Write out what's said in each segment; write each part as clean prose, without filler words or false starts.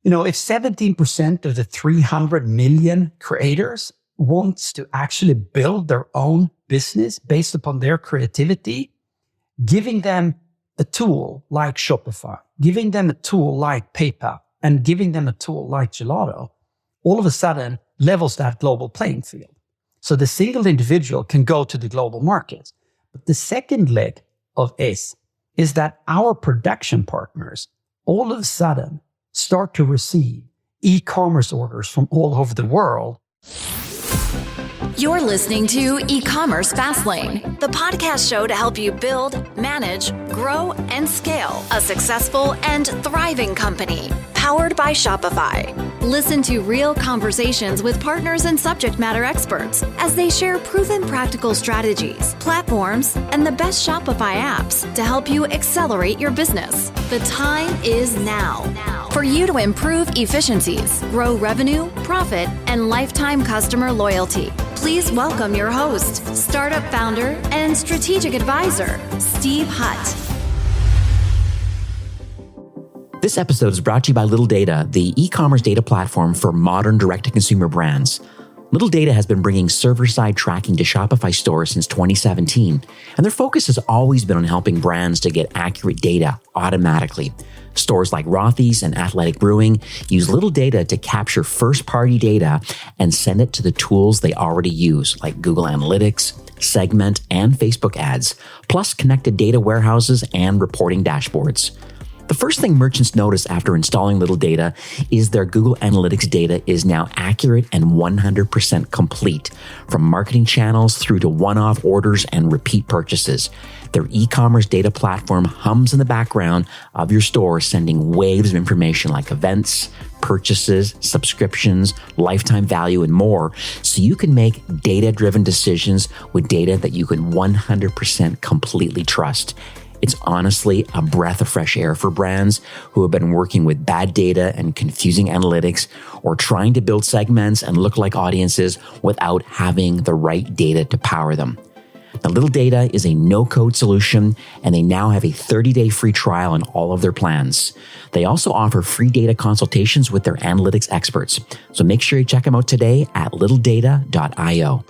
If 17% of the 300 million creators wants to actually build their own business based upon their creativity, giving them a tool like Shopify, giving them a tool like PayPal, and giving them a tool like Gelato, all of a sudden levels that global playing field. So the single individual can go to the global markets. But the second leg of this is that our production partners all of a sudden start to receive e-commerce orders from all over the world. You're listening to eCommerce Fastlane, the podcast show to help you build, manage, grow, and scale a successful and thriving company, powered by Shopify. Listen to real conversations with partners and subject matter experts as they share proven practical strategies, platforms, and the best Shopify apps to help you accelerate your business. The time is now for you to improve efficiencies, grow revenue, profit, and lifetime customer loyalty. Please welcome your host, startup founder and strategic advisor, Steve Hutt. This episode is brought to you by Little Data, the e-commerce data platform for modern direct-to-consumer brands. Little Data has been bringing server-side tracking to Shopify stores since 2017, and their focus has always been on helping brands to get accurate data automatically. Stores like Rothy's and Athletic Brewing use Little Data to capture first-party data and send it to the tools they already use, like Google Analytics, Segment, and Facebook ads, plus connected data warehouses and reporting dashboards. The first thing merchants notice after installing Little Data is their Google Analytics data is now accurate and 100% complete, from marketing channels through to one-off orders and repeat purchases. Their e-commerce data platform hums in the background of your store, sending waves of information like events, purchases, subscriptions, lifetime value, and more, so you can make data-driven decisions with data that you can 100% completely trust. It's honestly a breath of fresh air for brands who have been working with bad data and confusing analytics, or trying to build segments and lookalike audiences without having the right data to power them. Now, Little Data is a no-code solution, and they now have a 30-day free trial on all of their plans. They also offer free data consultations with their analytics experts. So make sure you check them out today at littledata.io.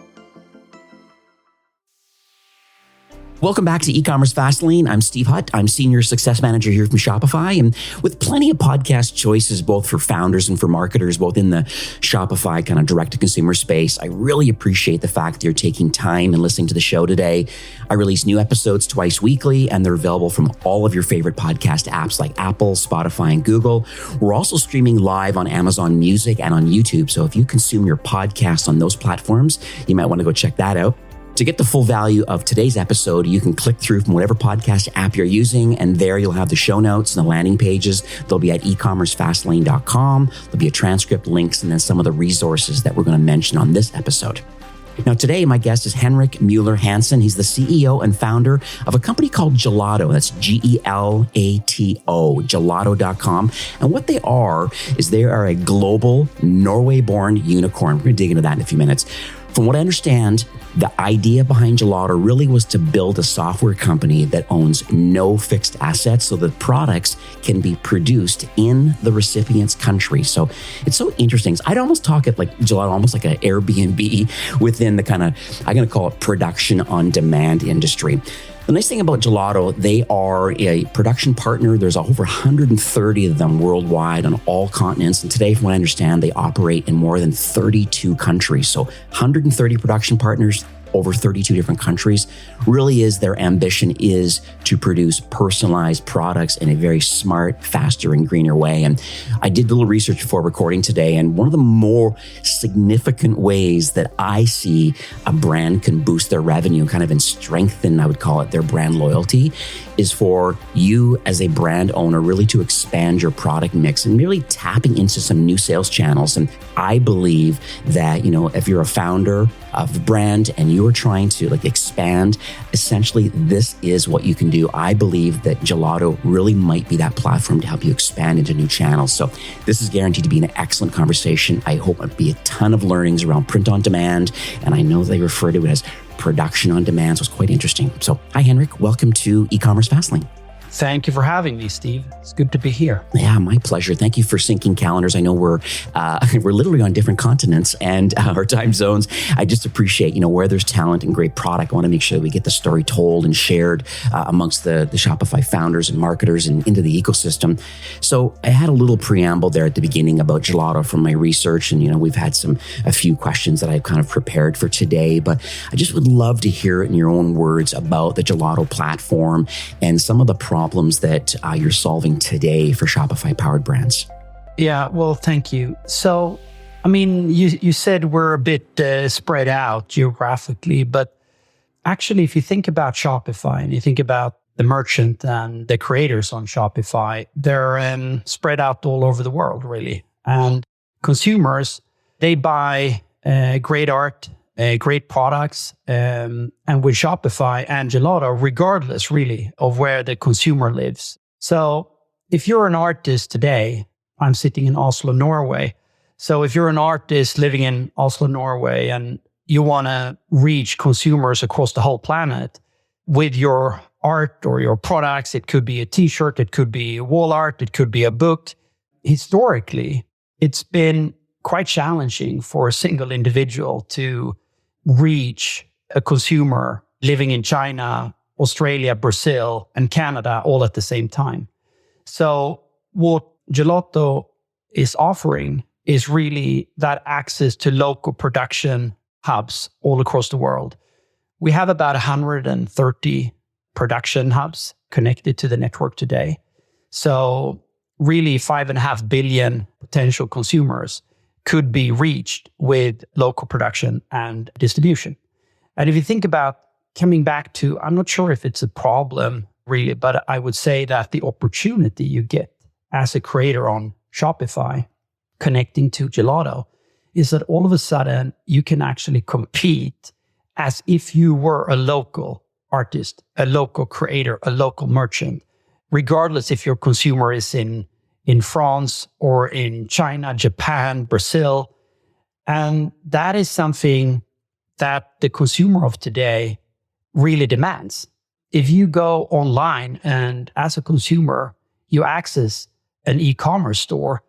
Welcome back to eCommerce Fastlane. I'm Steve Hutt. I'm Senior Success Manager here from Shopify, and with plenty of podcast choices, both for founders and for marketers, both in the Shopify kind of direct-to-consumer space, I really appreciate the fact that you're taking time and listening to the show today. I release new episodes twice weekly, and they're available from all of your favorite podcast apps like Apple, Spotify, and Google. We're also streaming live on Amazon Music and on YouTube, so if you consume your podcasts on those platforms, you might want to go check that out. To get the full value of today's episode, you can click through from whatever podcast app you're using, and there you'll have the show notes and the landing pages. They'll be at ecommercefastlane.com. There'll be a transcript, links, and then some of the resources that we're going to mention on this episode. Now, today, my guest is Henrik Mueller Hansen. He's the CEO and founder of a company called Gelato. That's Gelato, gelato.com. And what they are is they are a global Norway-born unicorn. We're going to dig into that in a few minutes. From what I understand, the idea behind Gelato really was to build a software company that owns no fixed assets so that products can be produced in the recipient's country. So it's so interesting. I'd almost talk it like Gelato, almost like an Airbnb within the kind of, I'm going to call it production on demand industry. The nice thing about Gelato, they are a production partner. There's over 130 of them worldwide on all continents. And today, from what I understand, they operate in more than 32 countries. So 130 production partners, over 32 different countries. Really is their ambition is to produce personalized products in a very smart, faster, and greener way. And I did a little research before recording today, and one of the more significant ways that I see a brand can boost their revenue kind of and strengthen, I would call it, their brand loyalty, is for you as a brand owner really to expand your product mix and really tapping into some new sales channels. And I believe that, if you're a founder of a brand and you're trying to expand, essentially this is what you can do. I believe that Gelato really might be that platform to help you expand into new channels. So this is guaranteed to be an excellent conversation. I hope it'll be a ton of learnings around print on demand. And I know they refer to it as production on demand. So it's quite interesting. So hi, Henrik. Welcome to eCommerce Fastlane. Thank you for having me, Steve. It's good to be here. Yeah, my pleasure. Thank you for syncing calendars. I know we're literally on different continents and our time zones. I just appreciate, where there's talent and great product, I want to make sure that we get the story told and shared amongst the Shopify founders and marketers and into the ecosystem. So I had a little preamble there at the beginning about Gelato from my research. And, we've had a few questions that I've kind of prepared for today, but I just would love to hear it in your own words about the Gelato platform and some of the problems that you're solving today for Shopify powered brands. Yeah, well, thank you. So, you said we're a bit spread out geographically, but actually, if you think about Shopify and you think about the merchant and the creators on Shopify, they're spread out all over the world, really. And consumers, they buy great art, great products, and with Shopify and Gelato, regardless really of where the consumer lives. So if you're an artist today, I'm sitting in Oslo, Norway. So if you're an artist living in Oslo, Norway, and you want to reach consumers across the whole planet with your art or your products, it could be a t-shirt, it could be wall art, it could be a book. Historically, it's been quite challenging for a single individual to reach a consumer living in China, Australia, Brazil, and Canada all at the same time. So what Gelato is offering is really that access to local production hubs all across the world. We have about 130 production hubs connected to the network today. So really 5.5 billion potential consumers could be reached with local production and distribution. And if you think about coming back to, I'm not sure if it's a problem really, but I would say that the opportunity you get as a creator on Shopify connecting to Gelato is that all of a sudden you can actually compete as if you were a local artist, a local creator, a local merchant, regardless if your consumer is in France or in China, Japan, Brazil. And that is something that the consumer of today really demands. If you go online and as a consumer, you access an e-commerce store,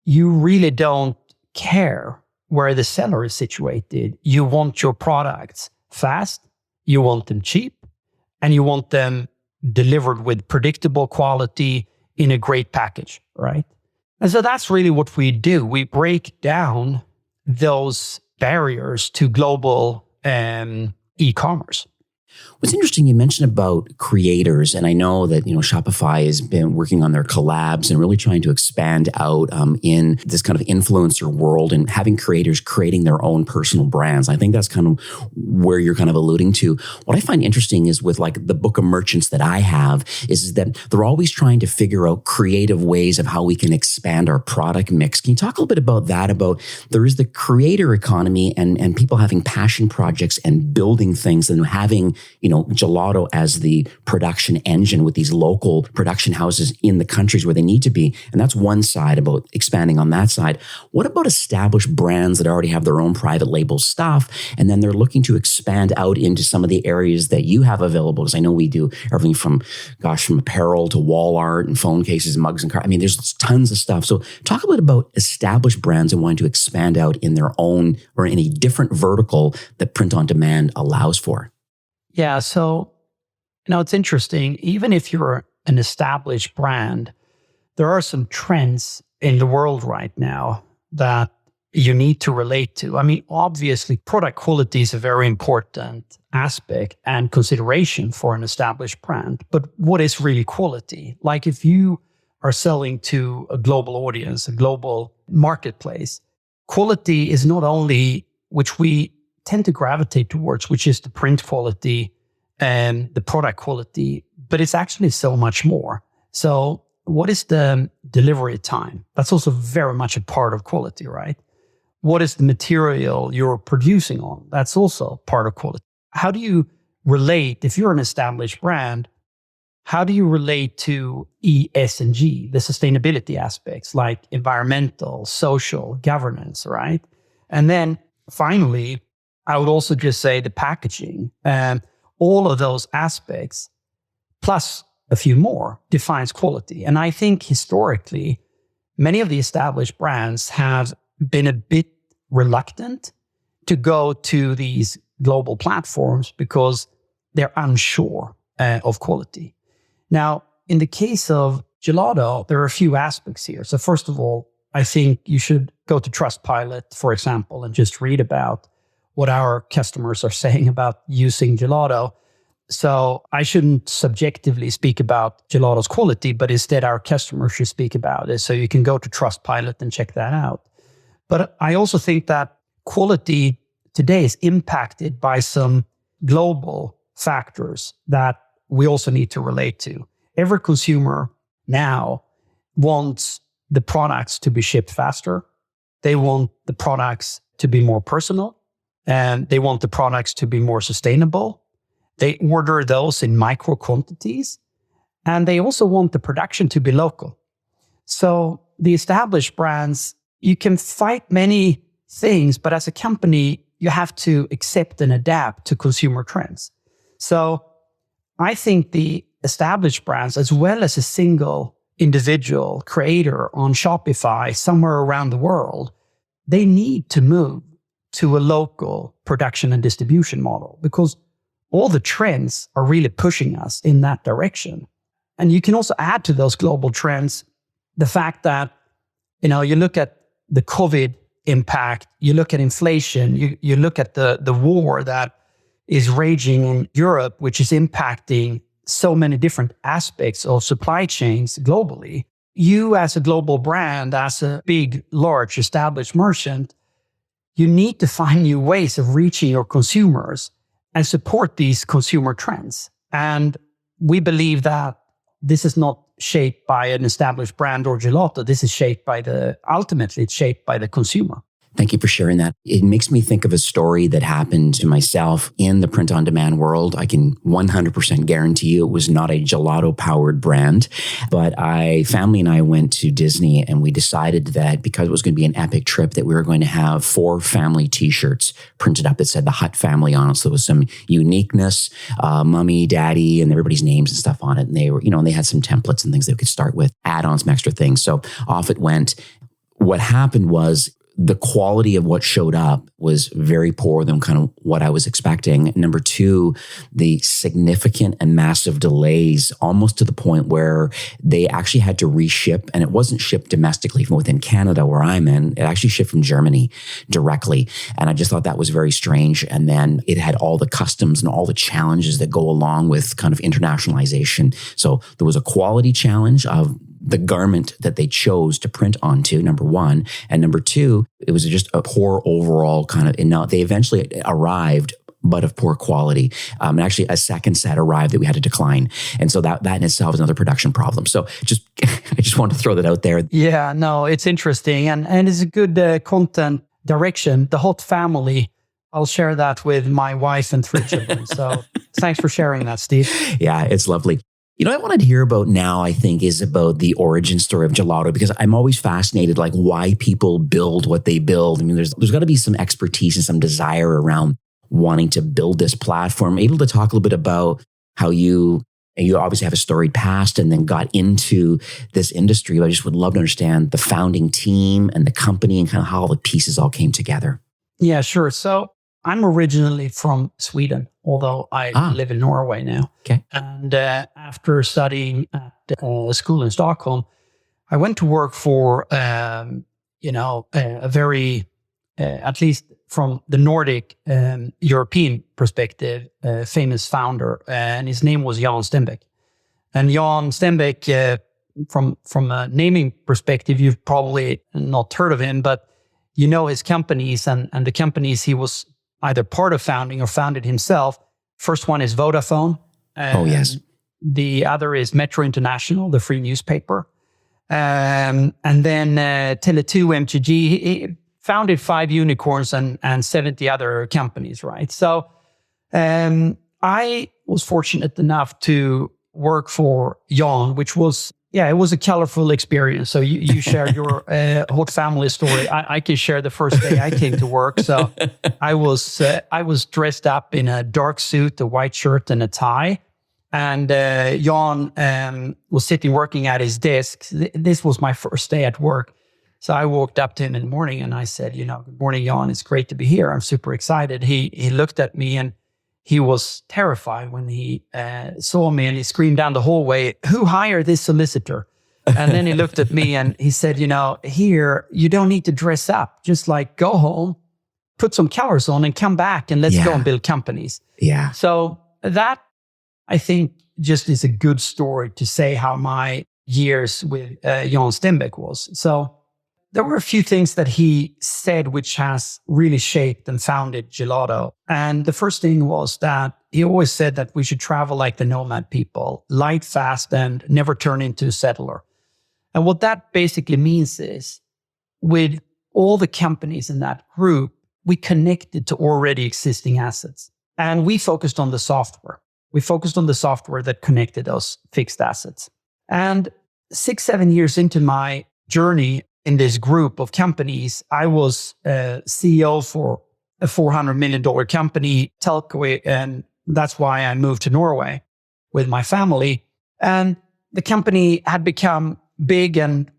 you really don't care where the seller is situated. You want your products fast, you want them cheap, and you want them delivered with predictable quality in a great package, right? And so that's really what we do. We break down those barriers to global e-commerce. What's interesting, you mentioned about creators, and I know that Shopify has been working on their collabs and really trying to expand out in this kind of influencer world and having creators creating their own personal brands. I think that's kind of where you're kind of alluding to. What I find interesting is with like the book of merchants that I have is that they're always trying to figure out creative ways of how we can expand our product mix. Can you talk a little bit about that? About there is the creator economy and people having passion projects and building things and having Gelato as the production engine with these local production houses in the countries where they need to be. And that's one side about expanding on that side. What about established brands that already have their own private label stuff, and then they're looking to expand out into some of the areas that you have available? Because I know we do everything from apparel to wall art and phone cases, mugs and cards. There's tons of stuff. So talk a bit about established brands and wanting to expand out in their own or in a different vertical that print on demand allows for. Yeah, so, it's interesting. Even if you're an established brand, there are some trends in the world right now that you need to relate to. Obviously, product quality is a very important aspect and consideration for an established brand. But what is really quality? Like if you are selling to a global audience, a global marketplace, quality is not only, which we tend to gravitate towards, which is the print quality and the product quality, but it's actually so much more. So what is the delivery time? That's also very much a part of quality, right? What is the material you're producing on? That's also part of quality. How do you relate, if you're an established brand, how do you relate to ESG, the sustainability aspects like environmental, social, governance, right? And then finally, I would also just say the packaging and all of those aspects, plus a few more, defines quality. And I think historically, many of the established brands have been a bit reluctant to go to these global platforms because they're unsure of quality. Now, in the case of Gelato, there are a few aspects here. So first of all, I think you should go to Trustpilot, for example, and just read about what our customers are saying about using Gelato. So I shouldn't subjectively speak about Gelato's quality, but instead our customers should speak about it. So you can go to Trustpilot and check that out. But I also think that quality today is impacted by some global factors that we also need to relate to. Every consumer now wants the products to be shipped faster. They want the products to be more personal, and they want the products to be more sustainable. They order those in micro quantities, and they also want the production to be local. So the established brands, you can fight many things, but as a company, you have to accept and adapt to consumer trends. So I think the established brands, as well as a single individual creator on Shopify somewhere around the world, they need to move to a local production and distribution model because all the trends are really pushing us in that direction. And you can also add to those global trends the fact that, you look at the COVID impact, you look at inflation, you look at the war that is raging in Europe, which is impacting so many different aspects of supply chains globally. You as a global brand, as a big, large, established merchant, you need to find new ways of reaching your consumers and support these consumer trends. And we believe that this is not shaped by an established brand or Gelato. This is ultimately it's shaped by the consumer. Thank you for sharing that. It makes me think of a story that happened to myself in the print-on-demand world. I can 100% guarantee you it was not a Gelato-powered brand, but family and I went to Disney and we decided that because it was going to be an epic trip that we were going to have 4 family t-shirts printed up that said the Hut family on it. So there was some uniqueness, mommy, daddy, and everybody's names and stuff on it. And they were, and they had some templates and things they could start with, add-ons, some extra things. So off it went. What happened was, the quality of what showed up was very poor than kind of what I was expecting. Number 2, the significant and massive delays, almost to the point where they actually had to reship, and it wasn't shipped domestically from within Canada where I'm in. It actually shipped from Germany directly. And I just thought that was very strange. And then it had all the customs and all the challenges that go along with kind of internationalization. So there was a quality challenge of the garment that they chose to print onto, number 1. And number 2, it was just a poor overall kind of, they eventually arrived, but of poor quality. And actually a second set arrived that we had to decline. And so that in itself is another production problem. So I just wanted to throw that out there. Yeah, no, it's interesting. And it's a good content direction. The Hut family, I'll share that with my wife and 3 children. So thanks for sharing that, Steve. Yeah, it's lovely. What I wanted to hear about now, I think, is about the origin story of Gelato, because I'm always fascinated, like why people build what they build. I mean, there's got to be some expertise and some desire around wanting to build this platform. Able to talk a little bit about how you obviously have a storied past and then got into this industry. But I just would love to understand the founding team and the company and kind of how all the pieces all came together. Yeah, sure. So I'm originally from Sweden, although I live in Norway now. Okay. And after studying at a school in Stockholm, I went to work for, a very, at least from the Nordic European perspective, famous founder, and his name was Jan Stenbeck. And Jan Stenbeck, from a naming perspective, you've probably not heard of him, but you know his companies and the companies he was either part of founding or founded himself. First one is Vodafone. Oh, yes. The other is Metro International, the free newspaper. And then Tele2 MTG. He founded 5 unicorns and 70 other companies, right? So I was fortunate enough to work for Jan, which was, it was a colorful experience. So you shared your Hut family story. I can share the first day I came to work. So I was dressed up in a dark suit, a white shirt, and a tie. And Jan was sitting working at his desk. This was my first day at work. So I walked up to him in the morning and I said, good morning, Jan. It's great to be here. I'm super excited. He looked at me and he was terrified when he saw me, and he screamed down the hallway, "Who hired this solicitor?" And then he looked at me and he said, here, you don't need to dress up. Just like go home, put some colors on and come back and let's go and build companies. Yeah. So that, I think, just is a good story to say how my years with Jan Stenbeck was. So there were a few things that he said which has really shaped and founded Gelato. And the first thing was that he always said that we should travel like the nomad people, light, fast, and never turn into a settler. And what that basically means is with all the companies in that group, we connected to already existing assets. And we focused on the software. We focused on the software that connected those fixed assets. And 6-7 years into my journey in this group of companies, I was CEO for a $400 million company, telco, and that's why I moved to Norway with my family. And the company had become big and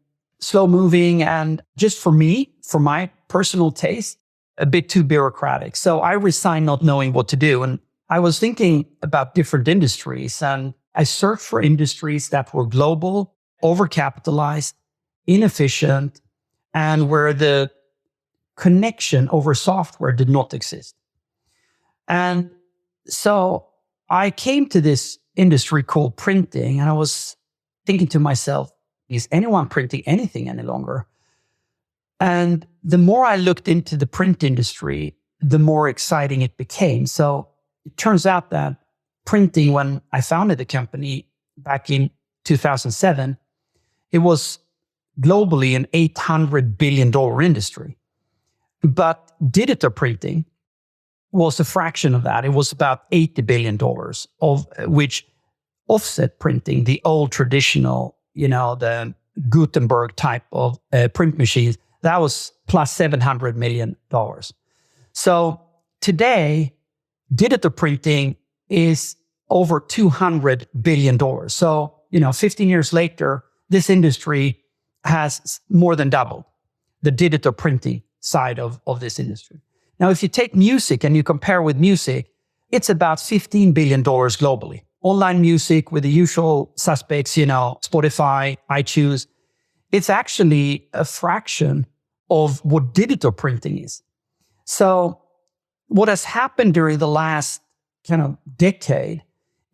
slow moving, and just for me, for my personal taste, a bit too bureaucratic. So I resigned not knowing what to do. And I was thinking about different industries, and I searched for industries that were global, overcapitalized, inefficient, and where the connection over software did not exist. And so I came to this industry called printing, and I was thinking to myself, is anyone printing anything any longer? And the more I looked into the print industry, the more exciting it became. So it turns out that printing, when I founded the company back in 2007, it was globally an $800 billion industry. But digital printing was a fraction of that. It was about $80 billion, of which offset printing, the old traditional, the Gutenberg type of print machines, that was plus $700 million. So today, digital printing is over $200 billion. So, 15 years later, this industry has more than doubled the digital printing side of this industry. Now, if you take music and you compare with music, it's about $15 billion globally. Online music with the usual suspects, Spotify, iTunes, it's actually a fraction of what digital printing is. So what has happened during the last kind of decade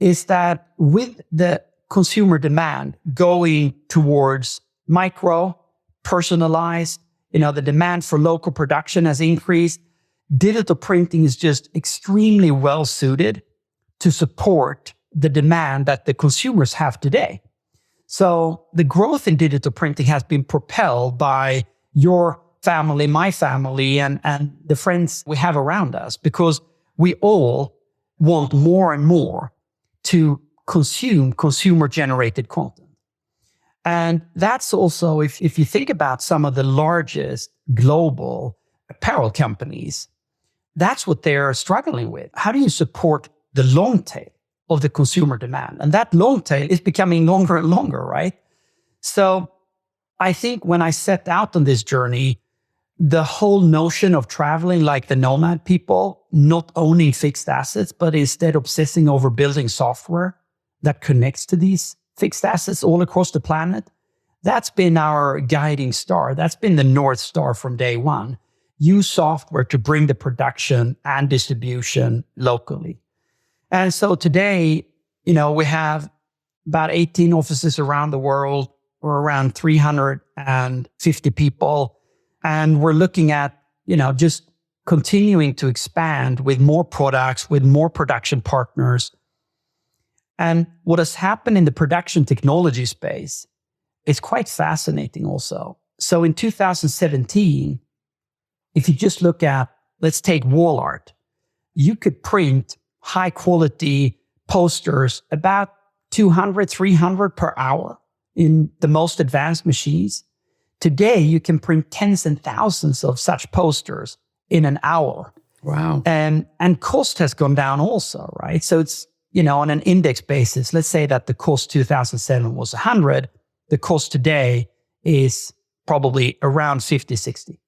is that with the consumer demand going towards micro, personalized, the demand for local production has increased. Digital printing is just extremely well suited to support the demand that the consumers have today. So the growth in digital printing has been propelled by your family, my family, and the friends we have around us, because we all want more and more to consume consumer-generated content. And that's also, if you think about some of the largest global apparel companies, that's what they're struggling with. How do you support the long tail of the consumer demand? And that long tail is becoming longer and longer, right? So I think when I set out on this journey, the whole notion of traveling like the nomad people, not owning fixed assets, but instead obsessing over building software that connects to these fixed assets all across the planet, that's been our guiding star. That's been the North Star from day one. Use software to bring the production and distribution locally. And so today, we have about 18 offices around the world. We're around 350 people. And we're looking at, just continuing to expand with more products, with more production partners. And what has happened in the production technology space is quite fascinating also. So in 2017, if you just look at, let's take wall art, you could print high quality posters about 200, 300 per hour in the most advanced machines. Today, you can print tens and thousands of such posters in an hour. Wow. And cost has gone down also, right? So it's on an index basis, let's say that the cost 2007 was 100, the cost today is probably around 50, 60.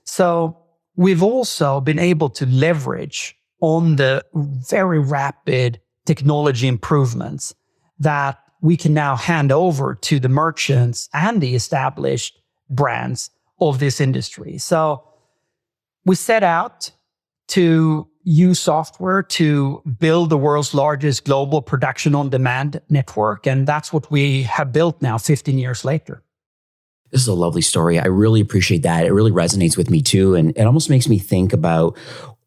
So we've also been able to leverage on the very rapid technology improvements that we can now hand over to the merchants and the established brands of this industry. So we set out to use software to build the world's largest global production on demand network. And that's what we have built now 15 years later. This is a lovely story. I really appreciate that. It really resonates with me too. And it almost makes me think about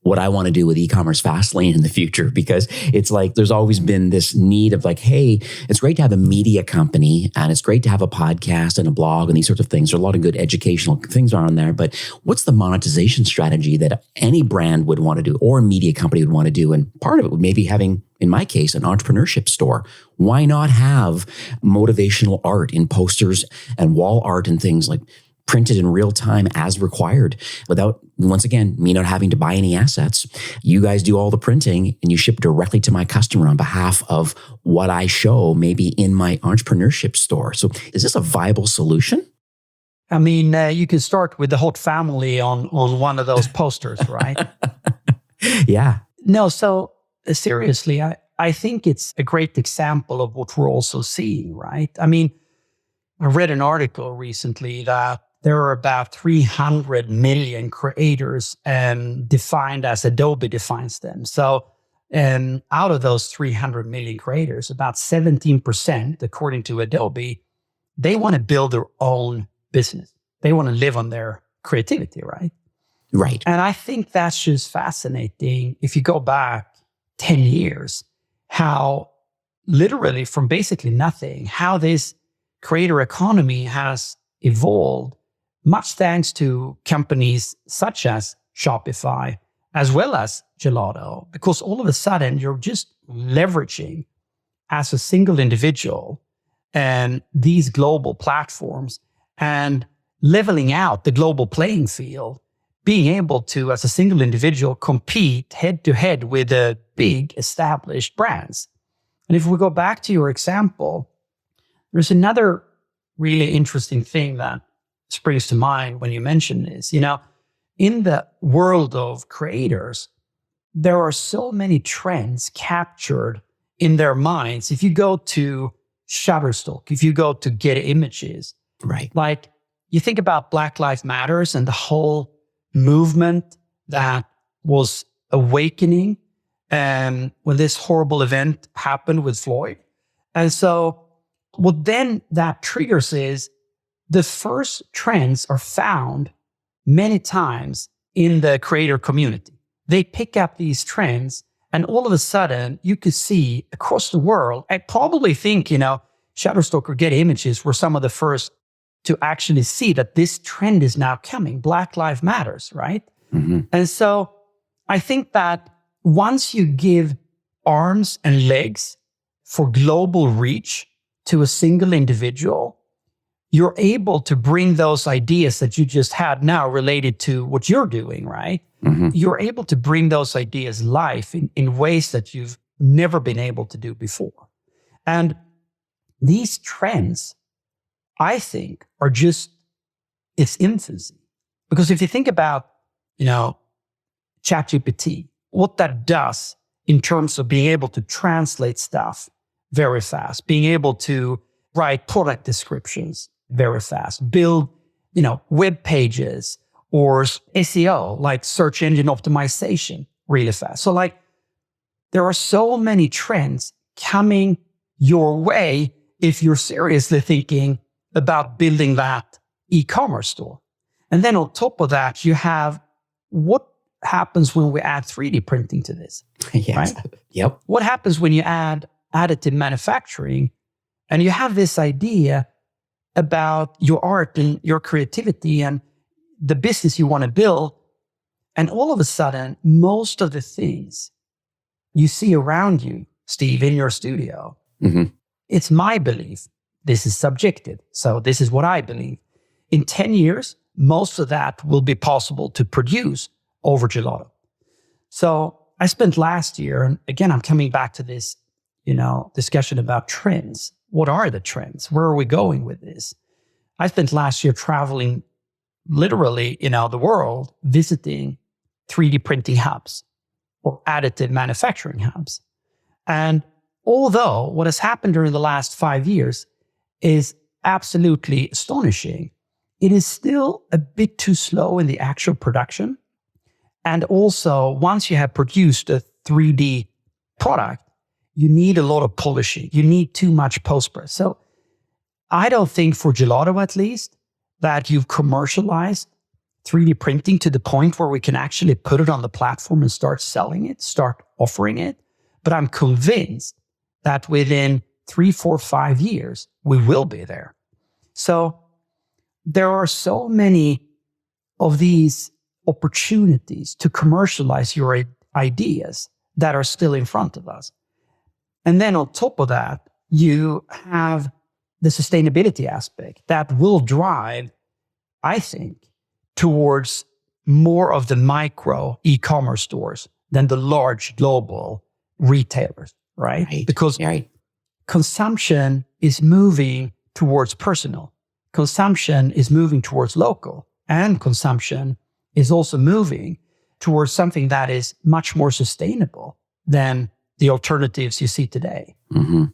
what I want to do with e-commerce Fastlane in the future, because it's like there's always been this need of like, hey, it's great to have a media company and it's great to have a podcast and a blog and these sorts of things. There are a lot of good educational things on there, but what's the monetization strategy that any brand would want to do or a media company would want to do? And part of it would maybe having, in my case, an entrepreneurship store. Why not have motivational art in posters and wall art and things like printed in real time as required without, once again, me not having to buy any assets. You guys do all the printing and you ship directly to my customer on behalf of what I show maybe in my entrepreneurship store. So is this a viable solution? I mean, you can start with the hot family on one of those posters, right? Yeah. No, so seriously, I think it's a great example of what we're also seeing, right? I mean, I read an article recently that there are about 300 million creators defined as Adobe defines them. So out of those 300 million creators, about 17%, according to Adobe, they want to build their own business. They want to live on their creativity, right? Right. And I think that's just fascinating. If you go back 10 years, how literally from basically nothing, how this creator economy has evolved, much thanks to companies such as Shopify, as well as Gelato, because all of a sudden you're just leveraging as a single individual and these global platforms and leveling out the global playing field, being able to, as a single individual, compete head to head with the big established brands. And if we go back to your example, there's another really interesting thing that springs to mind when you mention this. In the world of creators, there are so many trends captured in their minds. If you go to Shutterstock, if you go to Get Images, right? Like you think about Black Lives Matters and the whole movement that was awakening when this horrible event happened with Floyd. And so what then that triggers is the first trends are found many times in the creator community. They pick up these trends and all of a sudden you could see across the world, I probably think, Shutterstock or Get Images were some of the first to actually see that this trend is now coming. Black Lives Matters, right? Mm-hmm. And so I think that once you give arms and legs for global reach to a single individual, you're able to bring those ideas that you just had now related to what you're doing, right? Mm-hmm. You're able to bring those ideas live in ways that you've never been able to do before. And these trends, I think, are just its infancy. Because if you think about, ChatGPT, what that does in terms of being able to translate stuff very fast, being able to write product descriptions very fast, build, web pages or SEO, like search engine optimization, really fast. So there are so many trends coming your way if you're seriously thinking about building that e-commerce store. And then on top of that, you have what happens when we add 3D printing to this, yes. Right? Yep. What happens when you add additive manufacturing and you have this idea about your art and your creativity and the business you want to build. And all of a sudden, most of the things you see around you, Steve, in your studio, mm-hmm. It's my belief. This is subjective. So this is what I believe. In 10 years, most of that will be possible to produce over Gelato. So I spent last year, and again, I'm coming back to this discussion about trends. What are the trends? Where are we going with this? I spent last year traveling literally, the world, visiting 3D printing hubs or additive manufacturing hubs. And although what has happened during the last 5 years is absolutely astonishing, it is still a bit too slow in the actual production. And also, once you have produced a 3D product, you need a lot of polishing. You need too much post-press. So I don't think, for Gelato at least, that you've commercialized 3D printing to the point where we can actually put it on the platform and start selling it, start offering it. But I'm convinced that within 3, 4, 5 years, we will be there. So there are so many of these opportunities to commercialize your ideas that are still in front of us. And then on top of that, you have the sustainability aspect that will drive, I think, towards more of the micro e-commerce stores than the large global retailers, right? Because consumption is moving towards personal. Consumption is moving towards local. And consumption is also moving towards something that is much more sustainable than the alternatives you see today. Mm-hmm.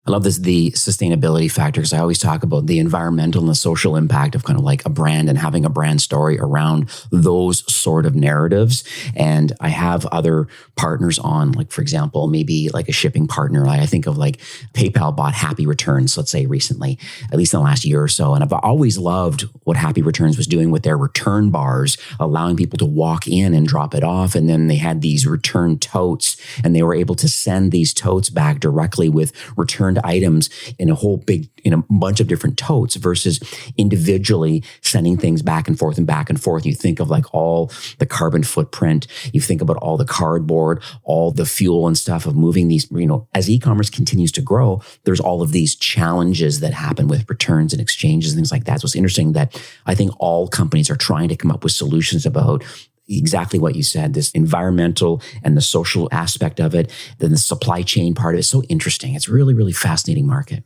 I love this, the sustainability factor, because I always talk about the environmental and the social impact of kind of like a brand and having a brand story around those sort of narratives. And I have other partners on, like, for example, maybe like a shipping partner. I think of like PayPal bought Happy Returns, let's say recently, at least in the last year or so. And I've always loved what Happy Returns was doing with their return bars, allowing people to walk in and drop it off. And then they had these return totes, and they were able to send these totes back directly with returned items in a bunch of different totes versus individually sending things back and forth and back and forth. You think of like all the carbon footprint, you think about all the cardboard, all the fuel and stuff of moving these, as e-commerce continues to grow, there's all of these challenges that happen with returns and exchanges and things like that. So it's interesting that I think all companies are trying to come up with solutions about exactly what you said, this environmental and the social aspect of it, then the supply chain part of it. It's so interesting. It's really, really fascinating market.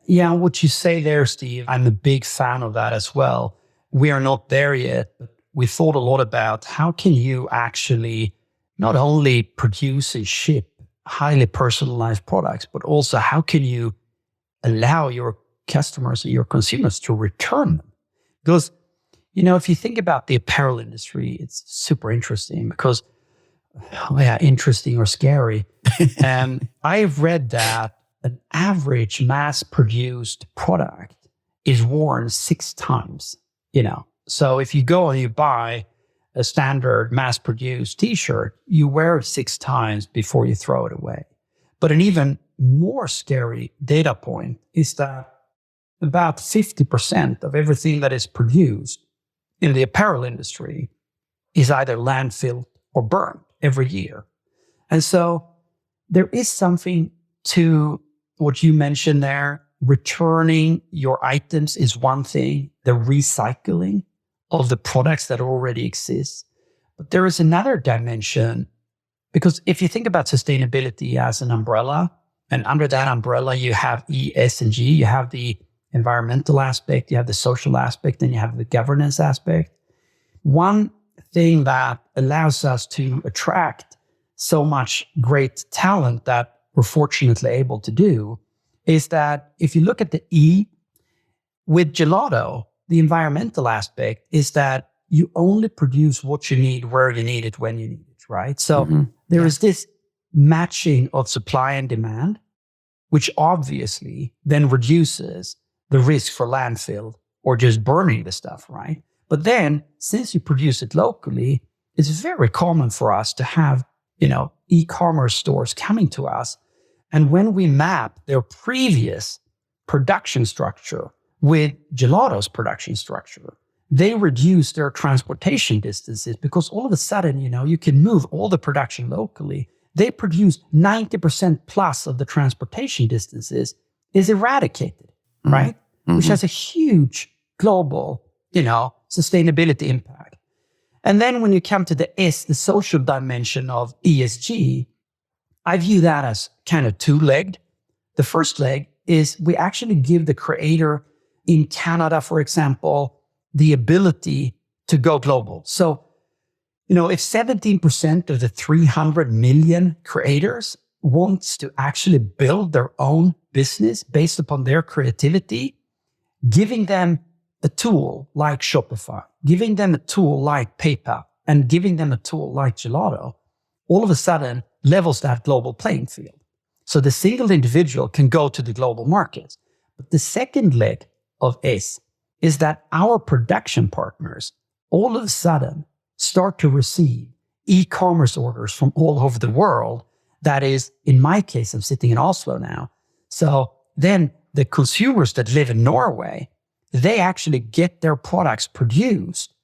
Yeah, what you say there, Steve, I'm a big fan of that as well. We are not there yet, but we thought a lot about how can you actually not only produce and ship highly personalized products, but also how can you allow your customers and your consumers to return them? Because if you think about the apparel industry, it's super interesting because, interesting or scary. And I've read that an average mass-produced product is worn 6 times, So if you go and you buy a standard mass-produced t-shirt, you wear it 6 times before you throw it away. But an even more scary data point is that about 50% of everything that is produced in the apparel industry is either landfilled or burned every year. And so there is something to what you mentioned there. Returning your items is one thing, the recycling of the products that already exist. But there is another dimension, because if you think about sustainability as an umbrella, and under that umbrella, you have E, S, and G, you have the environmental aspect, you have the social aspect, and you have the governance aspect. One thing that allows us to attract so much great talent that we're fortunately able to do is that if you look at the E, with Gelato, the environmental aspect is that you only produce what you need, where you need it, when you need it, right? So there is this matching of supply and demand, which obviously then reduces the risk for landfill or just burning the stuff, right? But then, since you produce it locally, it's very common for us to have, e-commerce stores coming to us. And when we map their previous production structure with Gelato's production structure, they reduce their transportation distances because all of a sudden, you can move all the production locally. They produce 90% plus of the transportation distances is eradicated, right? Which has a huge global, sustainability impact. And then when you come to the S, the social dimension of ESG, I view that as kind of two-legged. The first leg is we actually give the creator in Canada, for example, the ability to go global. So, if 17% of the 300 million creators wants to actually build their own business based upon their creativity, giving them a tool like Shopify, giving them a tool like PayPal, and giving them a tool like Gelato, all of a sudden levels that global playing field. So the single individual can go to the global markets. But the second leg of this is that our production partners all of a sudden start to receive e-commerce orders from all over the world. That is, in my case, I'm sitting in Oslo now. So then the consumers that live in Norway, they actually get their products produced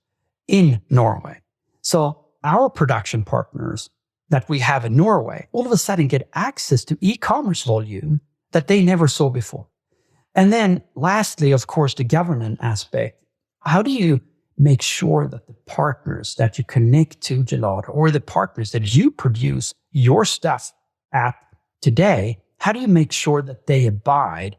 in Norway. So our production partners that we have in Norway all of a sudden get access to e-commerce volume that they never saw before. And then lastly, of course, the governance aspect. How do you make sure that the partners that you connect to Gelato or the partners that you produce your stuff at today, how do you make sure that they abide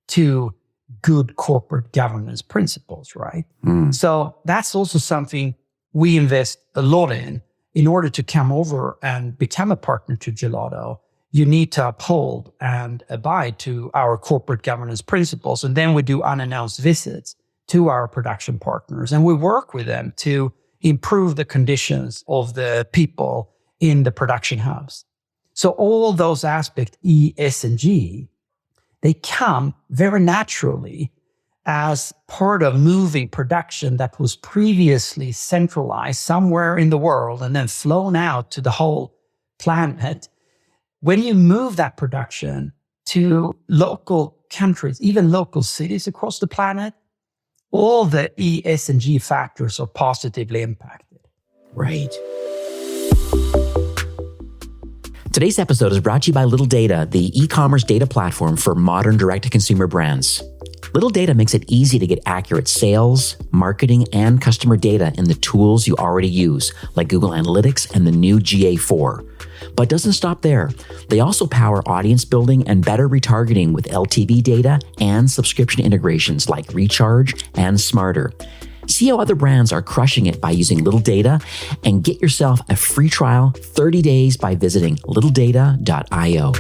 to good corporate governance principles, right? So that's also something we invest a lot in order to come over and become a partner to Gelato. You need to uphold and abide to our corporate governance principles. And then we do unannounced visits to our production partners. And we work with them to improve the conditions of the people in the production hubs. So all those aspects, E, S, and G, they come very naturally as part of moving production that was previously centralized somewhere in the world and then flown out to the whole planet. When you move that production to local countries, even local cities across the planet, all the E, S, and G factors are positively impacted. Right. Today's episode is brought to you by Little Data, the e-commerce data platform for modern direct-to-consumer brands. Little Data makes it easy to get accurate sales, marketing, and customer data in the tools you already use, like Google Analytics and the new GA4. But doesn't stop there. They also power audience building and better retargeting with LTV data and subscription integrations like Recharge and Smarter. See how other brands are crushing it by using Little Data and get yourself a free trial 30 days by visiting littledata.io.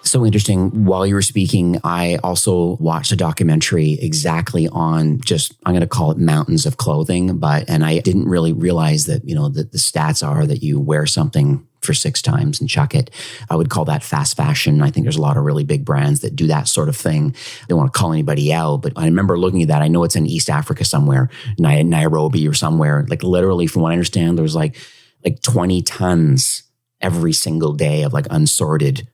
So interesting. While you were speaking, I also watched a documentary exactly on just, I'm going to call it mountains of clothing, and I didn't really realize that, that the stats are that you wear something for 6 times and chuck it. I would call that fast fashion. I think there's a lot of really big brands that do that sort of thing. I don't want to call anybody out, but I remember looking at that. I know it's in East Africa somewhere, Nairobi or somewhere. Like literally, from what I understand, there was like 20 tons every single day of unsorted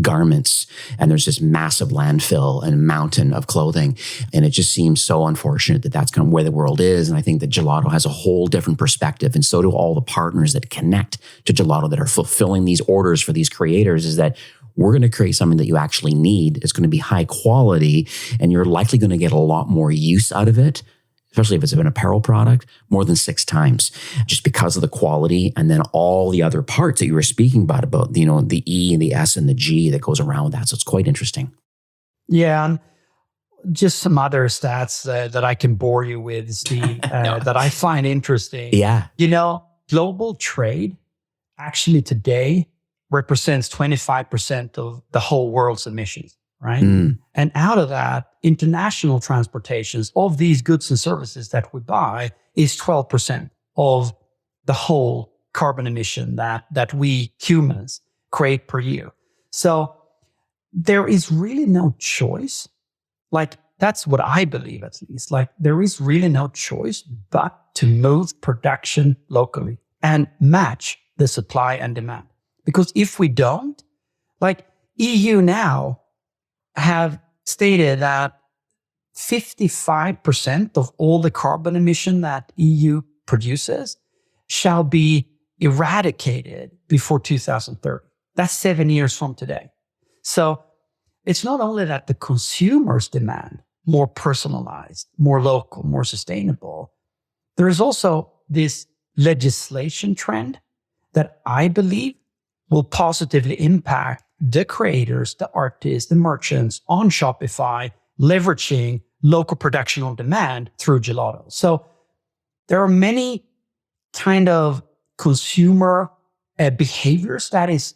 garments, and there's this massive landfill and mountain of clothing. And it just seems so unfortunate that that's kind of where the world is. And I think that Gelato has a whole different perspective, and so do all the partners that connect to Gelato that are fulfilling these orders for these creators, is that we're going to create something that you actually need. It's going to be high quality, and you're likely going to get a lot more use out of it, especially if it's an apparel product, more than 6 times, just because of the quality. And then all the other parts that you were speaking about, the E and the S and the G that goes around with that. So it's quite interesting. Yeah. And just some other stats that I can bore you with, Steve, that I find interesting. Yeah. Global trade actually today represents 25% of the whole world's emissions. Right? And out of that, international transportations of these goods and services that we buy is 12% of the whole carbon emission that we humans create per year. So there is really no choice. That's what I believe, at least. There is really no choice but to move production locally and match the supply and demand. Because if we don't, EU now have stated that 55% of all the carbon emission that EU produces shall be eradicated before 2030. That's 7 years from today. So it's not only that the consumers demand more personalized, more local, more sustainable. There is also this legislation trend that I believe will positively impact the creators, the artists, the merchants on Shopify, leveraging local production on demand through Gelato. So there are many kind of consumer behaviors that is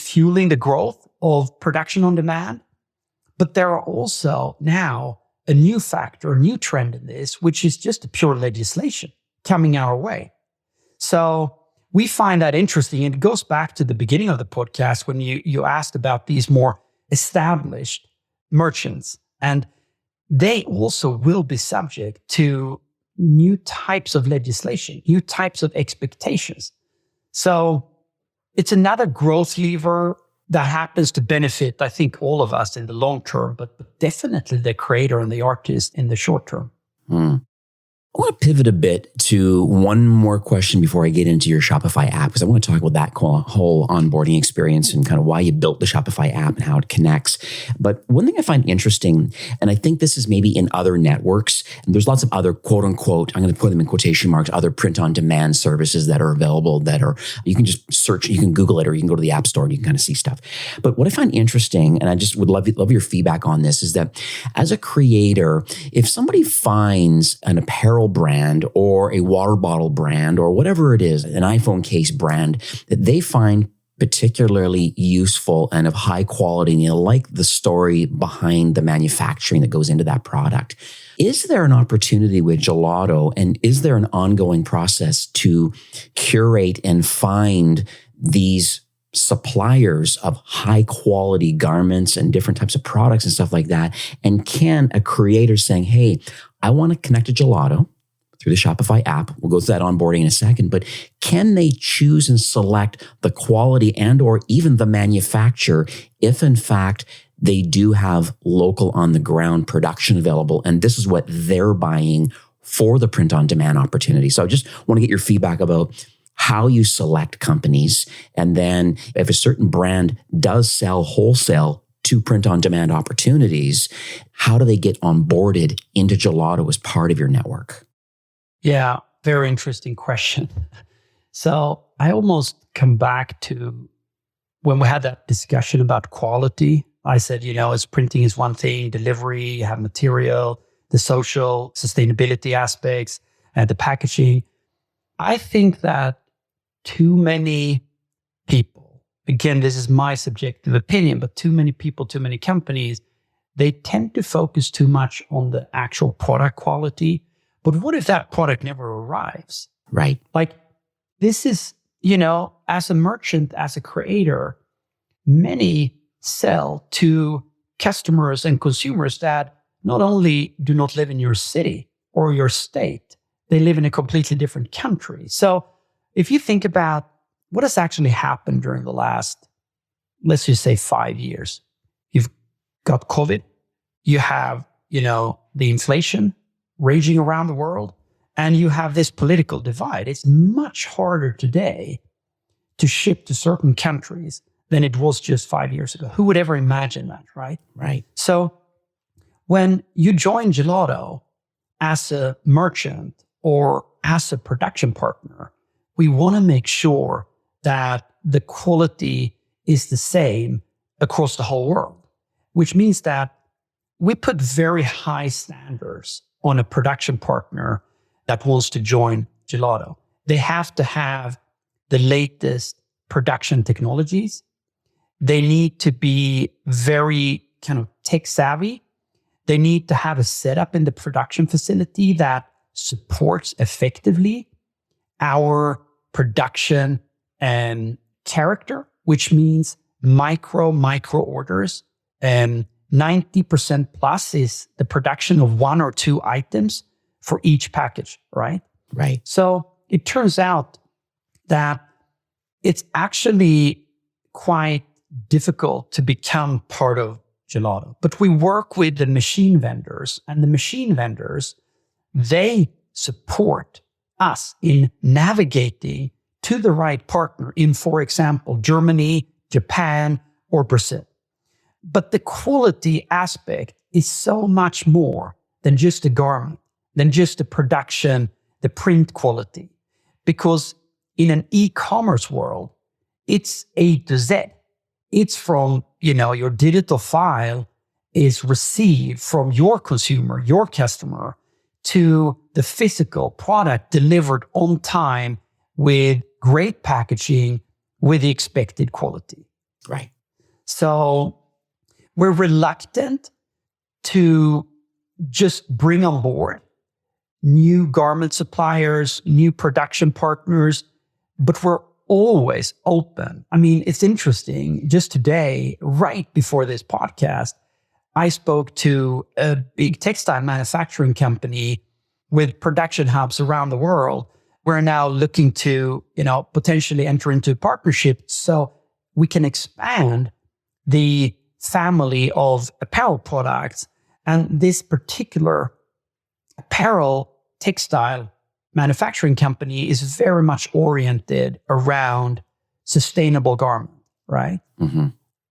fueling the growth of production on demand. But there are also now a new factor, a new trend in this, which is just a pure legislation coming our way. So we find that interesting. And it goes back to the beginning of the podcast when you asked about these more established merchants. And they also will be subject to new types of legislation, new types of expectations. So it's another growth lever that happens to benefit, I think, all of us in the long term, but definitely the creator and the artist in the short term. I want to pivot a bit to one more question before I get into your Shopify app, because I want to talk about that whole onboarding experience and kind of why you built the Shopify app and how it connects. But one thing I find interesting, and I think this is maybe in other networks, and there's lots of other quote unquote, I'm going to put them in quotation marks, other print on demand services that are available that are, you can just search, you can Google it, or you can go to the App Store and you can kind of see stuff. But what I find interesting, and I just would love your feedback on this, is that as a creator, if somebody finds an apparel brand or a water bottle brand or whatever it is, an iPhone case brand that they find particularly useful and of high quality, and you like the story behind the manufacturing that goes into that product, is there an opportunity with Gelato, and is there an ongoing process to curate and find these suppliers of high quality garments and different types of products and stuff like that? And can a creator saying, hey, I want to connect to Gelato through the Shopify app, we'll go through that onboarding in a second, but can they choose and select the quality and or even the manufacturer if in fact they do have local on the ground production available, and this is what they're buying for the print on demand opportunity? So I just want to get your feedback about how you select companies, and then if a certain brand does sell wholesale to print on demand opportunities, how do they get onboarded into Gelato as part of your network? Yeah, very interesting question. So I almost come back to when we had that discussion about quality. I said, as printing is one thing, delivery, you have material, the social sustainability aspects, and the packaging. I think that too many people, again, this is my subjective opinion, but too many people, too many companies, they tend to focus too much on the actual product quality. But what if that product never arrives? Right. Like this is, as a merchant, as a creator, many sell to customers and consumers that not only do not live in your city or your state, they live in a completely different country. So if you think about what has actually happened during the last, let's just say 5 years, you've got COVID, you have, the inflation raging around the world, and you have this political divide. It's much harder today to ship to certain countries than it was just 5 years ago. Who would ever imagine that, right? Right. So when you join Gelato as a merchant or as a production partner, we want to make sure that the quality is the same across the whole world, which means that we put very high standards on a production partner that wants to join Gelato. They have to have the latest production technologies. They need to be very kind of tech savvy. They need to have a setup in the production facility that supports effectively our production and character, which means micro orders. 90% plus is the production of one or two items for each package, right? Right. So it turns out that it's actually quite difficult to become part of Gelato. But we work with the machine vendors, and the machine vendors, they support us in navigating to the right partner in, for example, Germany, Japan, or Brazil. But the quality aspect is so much more than just a garment, than just the production, the print quality. Because in an e-commerce world, it's A to Z. It's from, your digital file is received from your consumer, your customer, to the physical product delivered on time with great packaging with the expected quality. Right. So we're reluctant to just bring on board new garment suppliers, new production partners, but we're always open. I mean, it's interesting. Just today, right before this podcast, I spoke to a big textile manufacturing company with production hubs around the world. We're now looking to, potentially enter into partnerships so we can expand the family of apparel products. And this particular apparel textile manufacturing company is very much oriented around sustainable garment, right? Mm-hmm.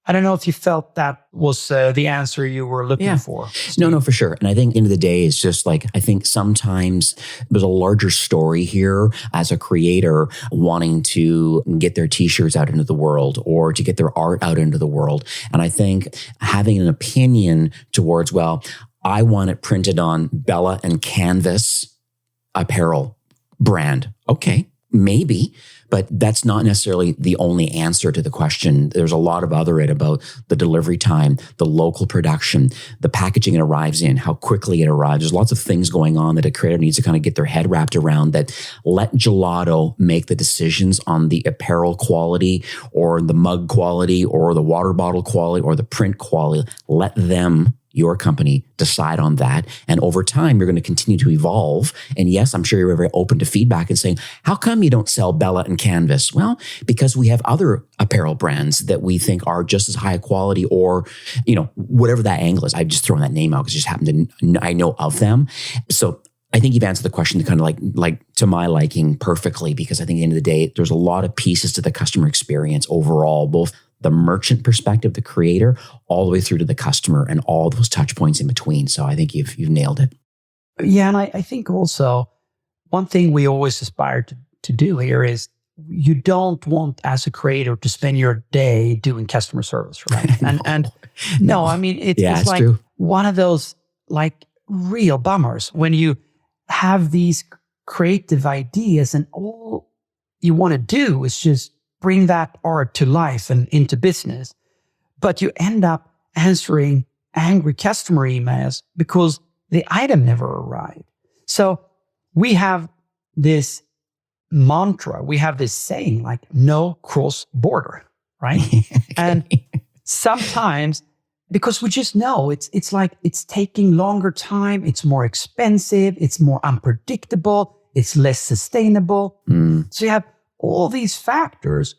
I don't know if you felt that was the answer you were looking for. No, for sure. And I think at the end of the day, it's just like, I think sometimes there's a larger story here as a creator wanting to get their t-shirts out into the world or to get their art out into the world. And I think having an opinion towards, well, I want it printed on Bella and Canvas apparel brand. Okay, maybe. But that's not necessarily the only answer to the question. There's a lot of other about the delivery time, the local production, the packaging it arrives in, how quickly it arrives. There's lots of things going on that a creator needs to kind of get their head wrapped around, that let Gelato make the decisions on the apparel quality or the mug quality or the water bottle quality or the print quality. Let them, your company, decide on that. And over time, you're going to continue to evolve. And yes, I'm sure you're very open to feedback and saying, how come you don't sell Bella and Canvas? Well, because we have other apparel brands that we think are just as high quality, or, whatever that angle is. I've just thrown that name out because I just happen to, I know of them. So I think you've answered the question kind of like to my liking perfectly, because I think at the end of the day, there's a lot of pieces to the customer experience overall, both the merchant perspective, the creator, all the way through to the customer and all those touch points in between. So I think you've nailed it. Yeah. And I think also one thing we always aspire to do here is you don't want as a creator to spend your day doing customer service, right? No, I mean, it's like true. One of those like real bummers when you have these creative ideas and all you want to do is just bring that art to life and into business, but you end up answering angry customer emails because the item never arrived. So we have this mantra, we have this saying like no cross border, right? Okay. And sometimes because we just know it's like it's taking longer time, it's more expensive, it's more unpredictable, it's less sustainable. So you have all these factors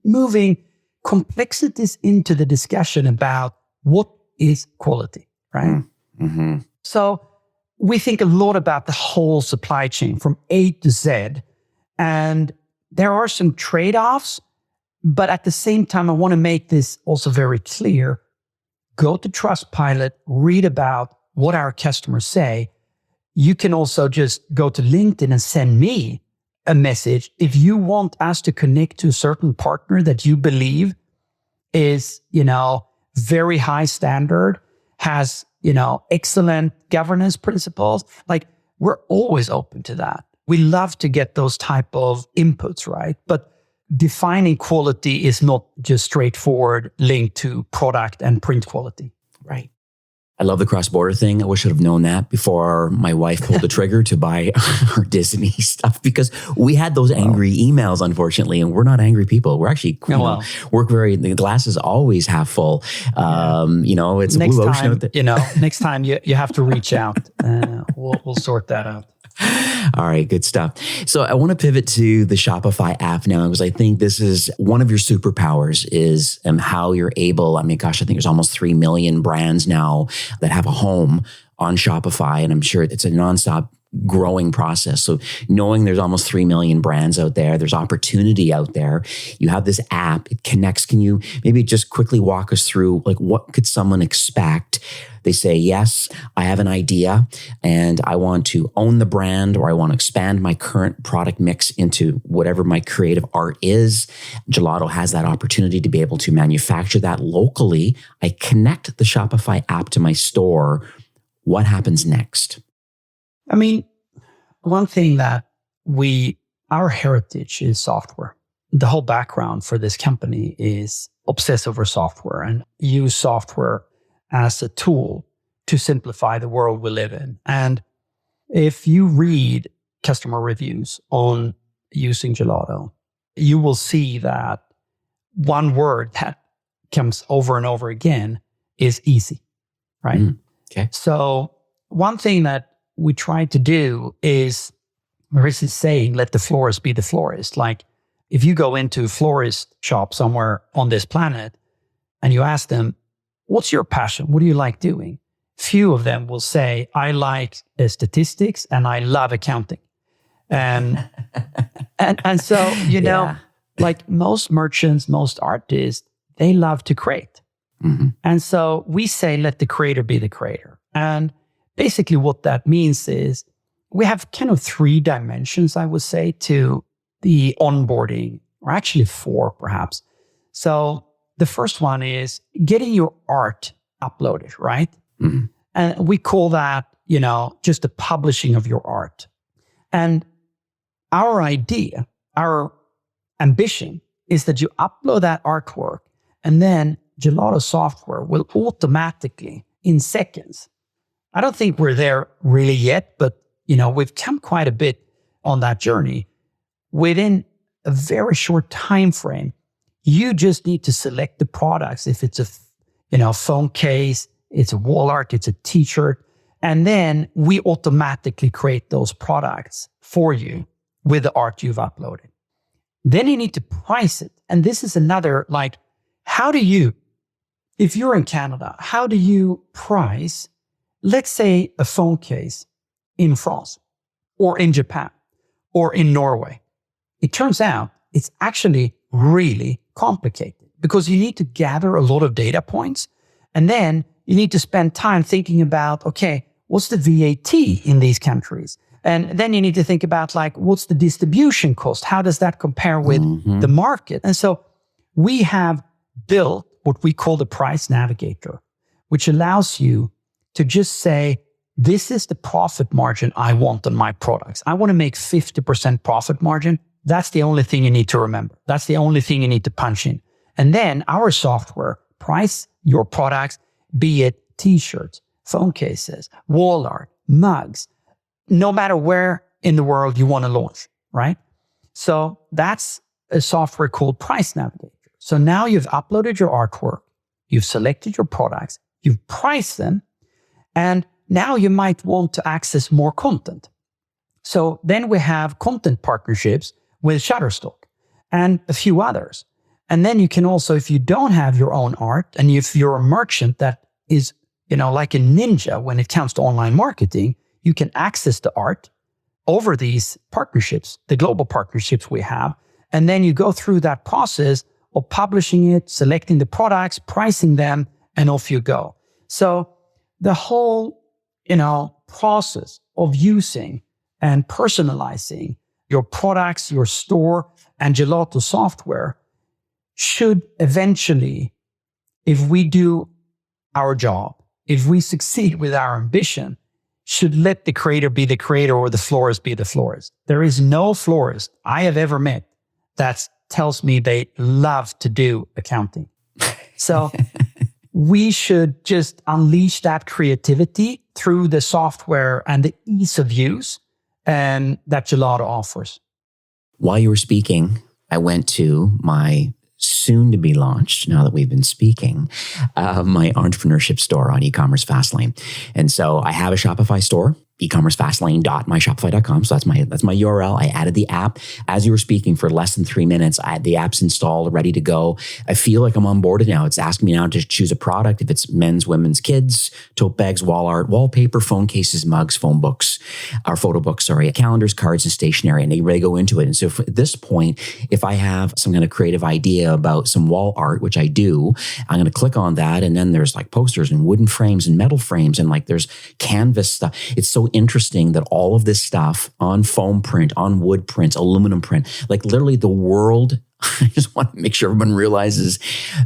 moving complexities into the discussion about what is quality, right? Mm-hmm. So we think a lot about the whole supply chain from A to Z, and there are some trade-offs, but at the same time, I want to make this also very clear. Go to Trustpilot, read about what our customers say. You can also just go to LinkedIn and send me a message. If you want us to connect to a certain partner that you believe is, very high standard, has, excellent governance principles, like we're always open to that. We love to get those type of inputs, right? But defining quality is not just straightforward linked to product and print quality. Right. I love the cross-border thing. I wish I'd have known that before my wife pulled the trigger to buy our Disney stuff, because we had those angry emails, unfortunately, and we're not angry people. We're actually, the glass is always half full. It's next blue time, ocean. Next time you have to reach out. We'll sort that out. All right, good stuff. So I want to pivot to the Shopify app now, because I think this is one of your superpowers is how you're able, I think there's almost 3 million brands now that have a home on Shopify. And I'm sure it's a nonstop growing process. So knowing there's almost 3 million brands out there, there's opportunity out there. You have this app, it connects. Can you maybe just quickly walk us through, like, what could someone expect? They say, yes, I have an idea and I want to own the brand, or I want to expand my current product mix into whatever my creative art is. Gelato has that opportunity to be able to manufacture that locally. I connect the Shopify app to my store. What happens next? I mean, one thing that our heritage is software. The whole background for this company is obsess over software and use software as a tool to simplify the world we live in. And if you read customer reviews on using Gelato, you will see that one word that comes over and over again is easy, right? Okay. So one thing that we try to do is, there is this saying, let the florist be the florist. Like, if you go into a florist shop somewhere on this planet and you ask them, what's your passion? What do you like doing? Few of them will say, I like statistics and I love accounting. And so, you know, like most merchants, most artists, they love to create. Mm-hmm. And so we say, let the creator be the creator. And basically what that means is we have kind of 3 dimensions, I would say, to the onboarding, or actually 4 perhaps. So the first one is getting your art uploaded, right? Mm-hmm. And we call that, you know, just the publishing of your art. And our idea, our ambition is that you upload that artwork and then Gelato software will automatically, in seconds. I don't think we're there really yet, but, you know, we've come quite a bit on that journey. Within a very short time frame, you just need to select the products. If it's a phone case, it's a wall art, it's a t-shirt, and then we automatically create those products for you with the art you've uploaded. Then you need to price it. And this is another, like, if you're in Canada, how do you price, let's say, a phone case in France or in Japan or in Norway? It turns out it's actually really complicated because you need to gather a lot of data points, and then you need to spend time thinking about, okay, what's the VAT in these countries? And then you need to think about, like, what's the distribution cost? How does that compare with the market? And so we have built what we call the price navigator, which allows you to just say, this is the profit margin I want on my products. I want to make 50% profit margin. That's the only thing you need to remember. That's the only thing you need to punch in. And then our software price your products, be it t-shirts, phone cases, wall art, mugs, no matter where in the world you want to launch, right? So that's a software called Price Navigator. So now you've uploaded your artwork, you've selected your products, you've priced them, and now you might want to access more content. So then we have content partnerships with Shutterstock and a few others. And then you can also, if you don't have your own art, and if you're a merchant that is, like a ninja when it comes to online marketing, you can access the art over these partnerships, the global partnerships we have. And then you go through that process of publishing it, selecting the products, pricing them, and off you go. So the whole, process of using and personalizing your products, your store, and Gelato software should eventually, if we do our job, if we succeed with our ambition, should let the creator be the creator or the florist be the florist. There is no florist I have ever met that tells me they love to do accounting. So we should just unleash that creativity through the software and the ease of use and that Gelato offers. While you were speaking, I went to my soon-to-be launched, now that we've been speaking, my entrepreneurship store on eCommerce Fastlane. And so I have a Shopify store. ecommercefastlane.myshopify.com. So that's my URL. I added the app. As you were speaking, for less than 3 minutes, I had the app's installed, ready to go. I feel like I'm onboarded now. It's asking me now to choose a product. If it's men's, women's, kids, tote bags, wall art, wallpaper, phone cases, mugs, phone books, or photo books, calendars, cards, and stationery. And they ready to go into it. And so at this point, if I have some kind of creative idea about some wall art, which I do, I'm going to click on that. And then there's like posters and wooden frames and metal frames. And like there's canvas stuff. It's so interesting that all of this stuff on foam print, on wood print, aluminum print, like literally the world. I just want to make sure everyone realizes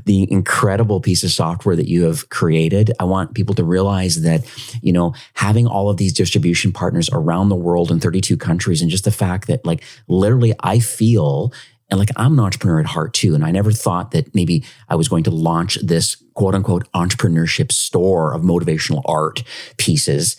the incredible piece of software that you have created. I want people to realize that, having all of these distribution partners around the world in 32 countries, and just the fact that like literally I feel, and like I'm an entrepreneur at heart too. And I never thought that maybe I was going to launch this quote unquote entrepreneurship store of motivational art pieces.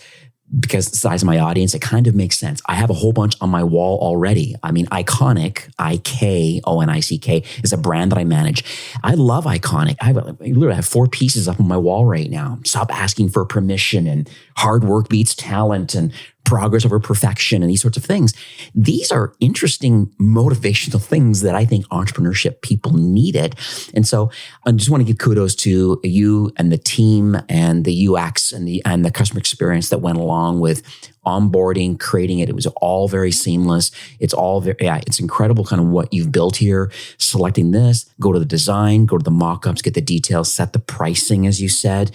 Because the size of my audience, it kind of makes sense. I have a whole bunch on my wall already. I mean, Iconic, IKONICK, is a brand that I manage. I love Iconic. I literally have 4 pieces up on my wall right now. Stop asking for permission, and hard work beats talent, and progress over perfection, and these sorts of things. These are interesting motivational things that I think entrepreneurship people needed. And so I just want to give kudos to you and the team and the UX and the customer experience that went along with onboarding, creating it. It was all very seamless. It's all it's incredible kind of what you've built here. Selecting this, go to the design, go to the mock-ups, get the details, set the pricing, as you said.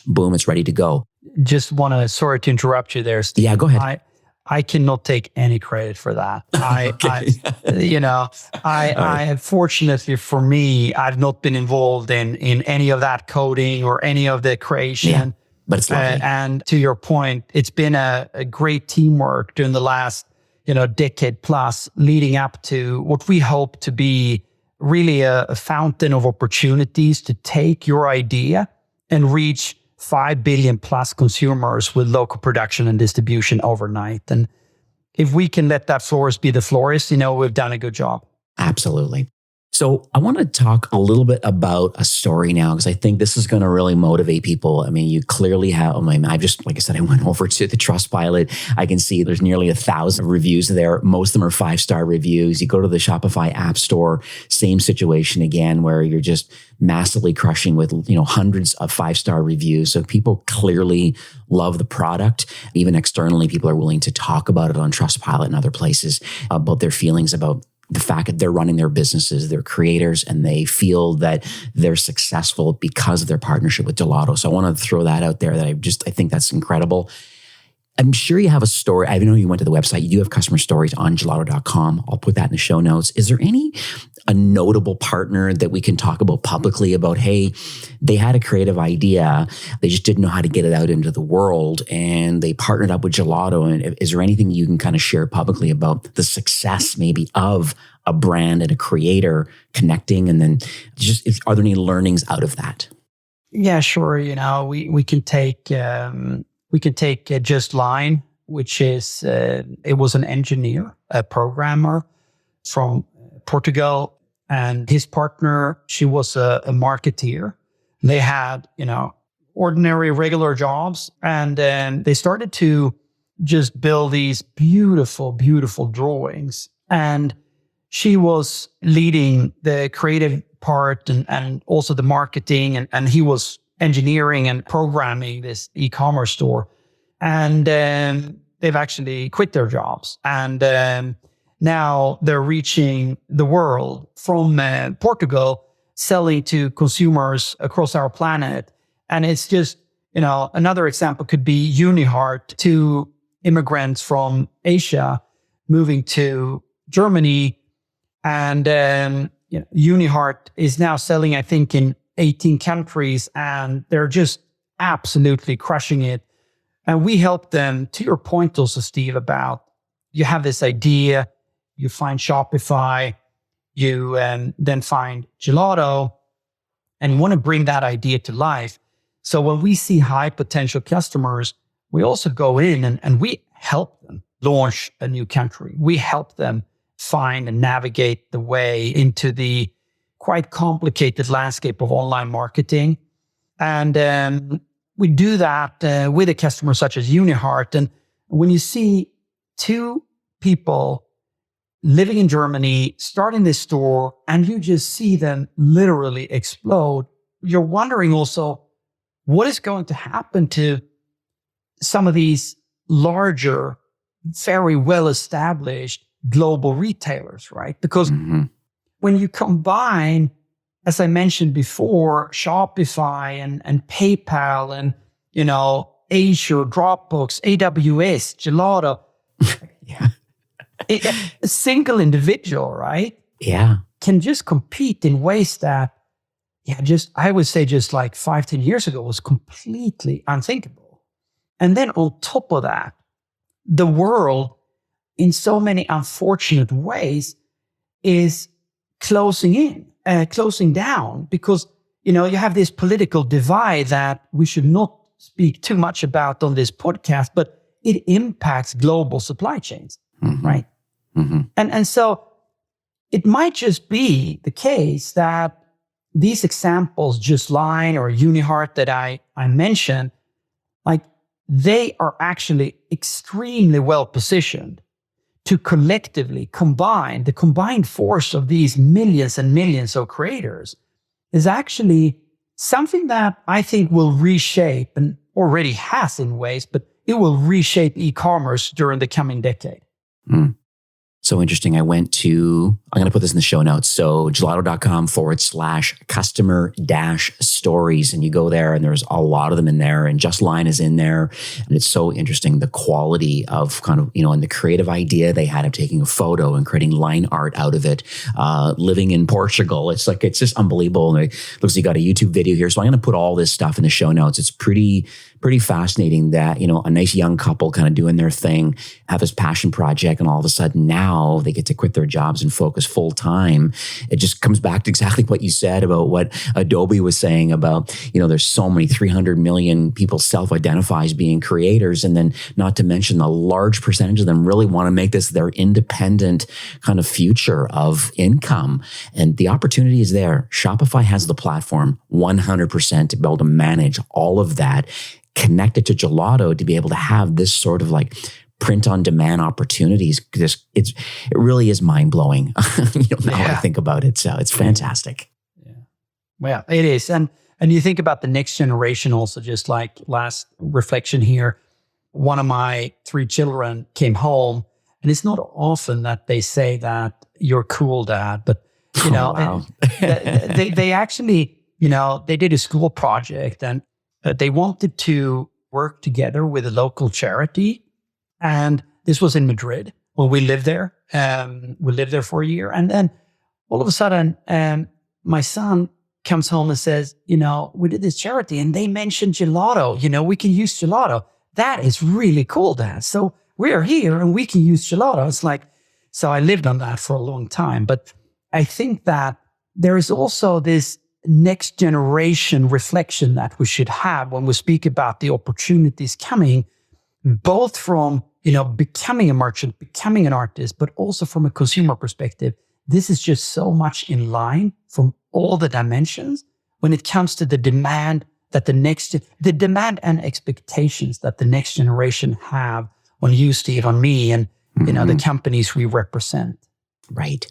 Boom, it's ready to go. Just want to, sorry to interrupt you there, Steve. Yeah, go ahead. I cannot take any credit for that. I fortunately for me, I've not been involved in any of that coding or any of the creation. Yeah, but it's lovely. And to your point, it's been a great teamwork during the last, decade plus, leading up to what we hope to be really a fountain of opportunities to take your idea and reach 5 billion plus consumers with local production and distribution overnight. And if we can let that florist be the florist, we've done a good job. Absolutely. So I want to talk a little bit about a story now, because I think this is going to really motivate people. I mean, you clearly have, I've just, like I said, I went over to the Trustpilot. I can see there's nearly 1,000 reviews there. Most of them are 5-star reviews. You go to the Shopify app store, same situation again, where you're just massively crushing with, hundreds of 5-star reviews. So people clearly love the product. Even externally, people are willing to talk about it on Trustpilot and other places about their feelings about the fact that they're running their businesses, they're creators, and they feel that they're successful because of their partnership with Gelato. So I want to throw that out there that I think that's incredible. I'm sure you have a story. I know you went to the website. You do have customer stories on gelato.com. I'll put that in the show notes. Is there a notable partner that we can talk about publicly about, hey, they had a creative idea, they just didn't know how to get it out into the world, and they partnered up with Gelato? And is there anything you can kind of share publicly about the success maybe of a brand and a creator connecting? And then are there any learnings out of that? Yeah, sure. We can take... We can take Just Line, which is, it was an engineer, a programmer from Portugal, and his partner, she was a marketeer. They had, ordinary, regular jobs, and then they started to just build these beautiful, beautiful drawings. And she was leading the creative part and also the marketing, and he was engineering and programming this e-commerce store. And they've actually quit their jobs. And now they're reaching the world from Portugal, selling to consumers across our planet. And it's just, another example could be Uniheart, 2 immigrants from Asia moving to Germany. And Uniheart is now selling, I think, in 18 countries, and they're just absolutely crushing it. And we help them, to your point also, Steve, about you have this idea, you find Shopify, you then find Gelato, and you want to bring that idea to life. So when we see high potential customers, we also go in and we help them launch a new country. We help them find and navigate the way into the quite complicated landscape of online marketing. And we do that with a customer such as Uniheart. And When you see two people living in Germany, starting this store, and you just see them literally explode, you're wondering also, what is going to happen to some of these larger, very well-established global retailers, right? Because when you combine, as I mentioned before, Shopify and PayPal and, Azure, Dropbox, AWS, Gelato, a single individual, right? Yeah. Can just compete in ways that, I would say just like 5-10 years ago was completely unthinkable. And then on top of that, the world in so many unfortunate ways is closing down because, you have this political divide that we should not speak too much about on this podcast, but it impacts global supply chains, right? And so it might just be the case that these examples, Justline or Uniheart that I mentioned, like they are actually extremely well positioned to collectively combine. The combined force of these millions and millions of creators is actually something that I think will reshape, and already has in ways, but it will reshape e-commerce during the coming decade. So interesting. I'm going to put this in the show notes. So gelato.com/customer-stories. And you go there and there's a lot of them in there, and Justline is in there. And it's so interesting, the quality of kind of, and the creative idea they had of taking a photo and creating line art out of it, living in Portugal. It's just unbelievable. And it looks like you got a YouTube video here. So I'm going to put all this stuff in the show notes. It's pretty fascinating that, a nice young couple kind of doing their thing, have this passion project, and all of a sudden now they get to quit their jobs and focus full time. It just comes back to exactly what you said about what Adobe was saying about, there's so many 300 million people self-identify as being creators. And then not to mention the large percentage of them really want to make this their independent kind of future of income. And the opportunity is there. Shopify has the platform 100% to be able to manage all of that, connected to Gelato to be able to have this sort of like print on demand opportunities. It really is mind blowing. Now I think about it. So it's fantastic. Yeah. Well, it is. And you think about the next generation also, just like last reflection here. One of my 3 children came home, and it's not often that they say that you're cool, Dad, but wow. they actually, they did a school project, and they wanted to work together with a local charity. And this was in Madrid. Well, we lived there. We lived there for a year. And then all of a sudden, my son comes home and says, we did this charity and they mentioned Gelato. We can use Gelato. That is really cool, Dad. So we're here and we can use Gelato. It's like, so I lived on that for a long time. But I think that there is also this next generation reflection that we should have when we speak about the opportunities coming, both from, becoming a merchant, becoming an artist, but also from a consumer perspective. This is just so much in line from all the dimensions when it comes to the demand that the demand and expectations that the next generation have on you, Steve, on me, and, the companies we represent. Right.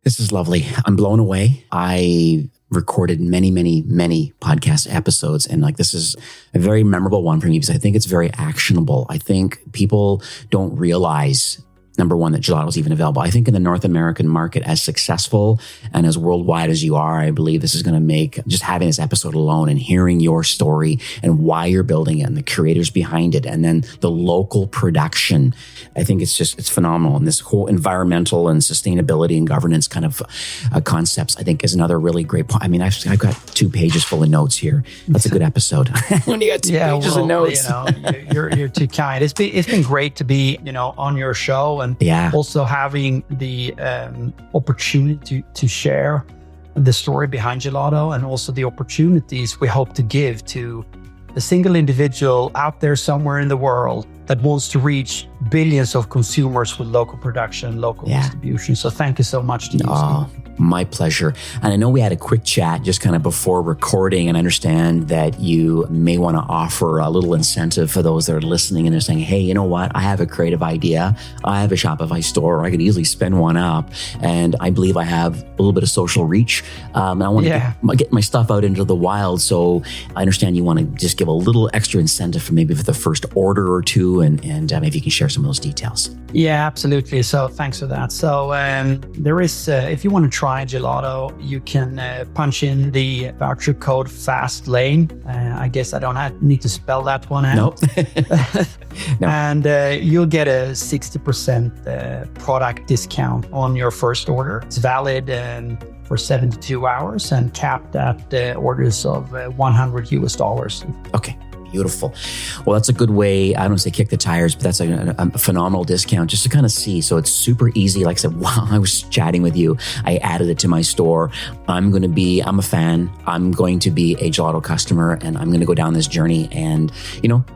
This is lovely. I'm blown away. I recorded many, many, many podcast episodes. And this is a very memorable one for me because I think it's very actionable. I think people don't realize, number one, that Gelato is even available. I think in the North American market, as successful and as worldwide as you are, I believe this is going to make just having this episode alone and hearing your story and why you're building it and the creators behind it and then the local production. I think it's phenomenal. And this whole environmental and sustainability and governance kind of concepts, I think is another really great point. I mean, I've got 2 pages full of notes here. That's a good episode. When you got 2 pages of notes. You're too kind. It's been great to be, on your show. And also having the opportunity to share the story behind Gelato and also the opportunities we hope to give to the single individual out there somewhere in the world that wants to reach billions of consumers with local production, local distribution. So thank you so much to you, Steve. My pleasure. And I know we had a quick chat just kind of before recording, and I understand that you may want to offer a little incentive for those that are listening and they're saying, hey, you know what? I have a creative idea. I have a Shopify store, or I could easily spin one up. And I believe I have a little bit of social reach. And I want to get my stuff out into the wild. So I understand you want to just give a little extra incentive for maybe for the first order or two. And maybe you can share some of those details. Yeah, absolutely. So thanks for that. So there is, if you want to try Gelato, you can punch in the voucher code FASTLANE. I guess I don't need to spell that one out. No. And you'll get a 60% product discount on your first order. It's valid for 72 hours and capped at orders of $100. Okay. Beautiful. Well, that's a good way. I don't say kick the tires, but that's a phenomenal discount just to kind of see. So it's super easy. Like I said, while I was chatting with you, I added it to my store. I'm a fan. I'm going to be a Gelato customer, and I'm going to go down this journey and,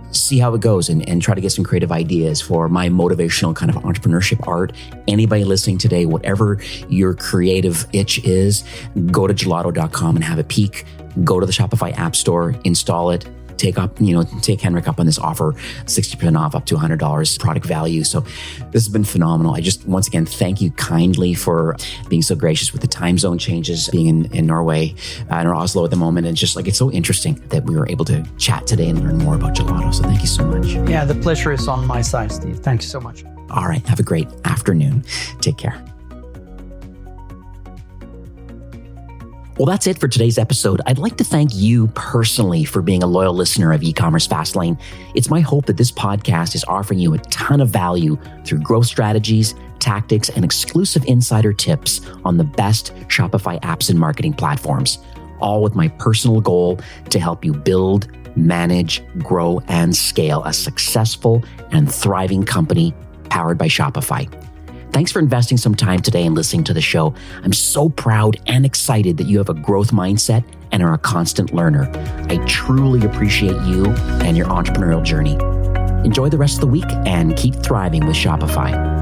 see how it goes and try to get some creative ideas for my motivational kind of entrepreneurship art. Anybody listening today, whatever your creative itch is, go to gelato.com and have a peek. Go to the Shopify App Store, install it. Take Henrik up on this offer, 60% off up to $100 product value. So this has been phenomenal. I just, once again, thank you kindly for being so gracious with the time zone changes, being in Norway and Oslo at the moment. And just it's so interesting that we were able to chat today and learn more about Gelato. So thank you so much. Yeah, the pleasure is on my side, Steve. Thanks so much. All right. Have a great afternoon. Take care. Well, that's it for today's episode. I'd like to thank you personally for being a loyal listener of eCommerce Fastlane. It's my hope that this podcast is offering you a ton of value through growth strategies, tactics, and exclusive insider tips on the best Shopify apps and marketing platforms, all with my personal goal to help you build, manage, grow, and scale a successful and thriving company powered by Shopify. Thanks for investing some time today and listening to the show. I'm so proud and excited that you have a growth mindset and are a constant learner. I truly appreciate you and your entrepreneurial journey. Enjoy the rest of the week and keep thriving with Shopify.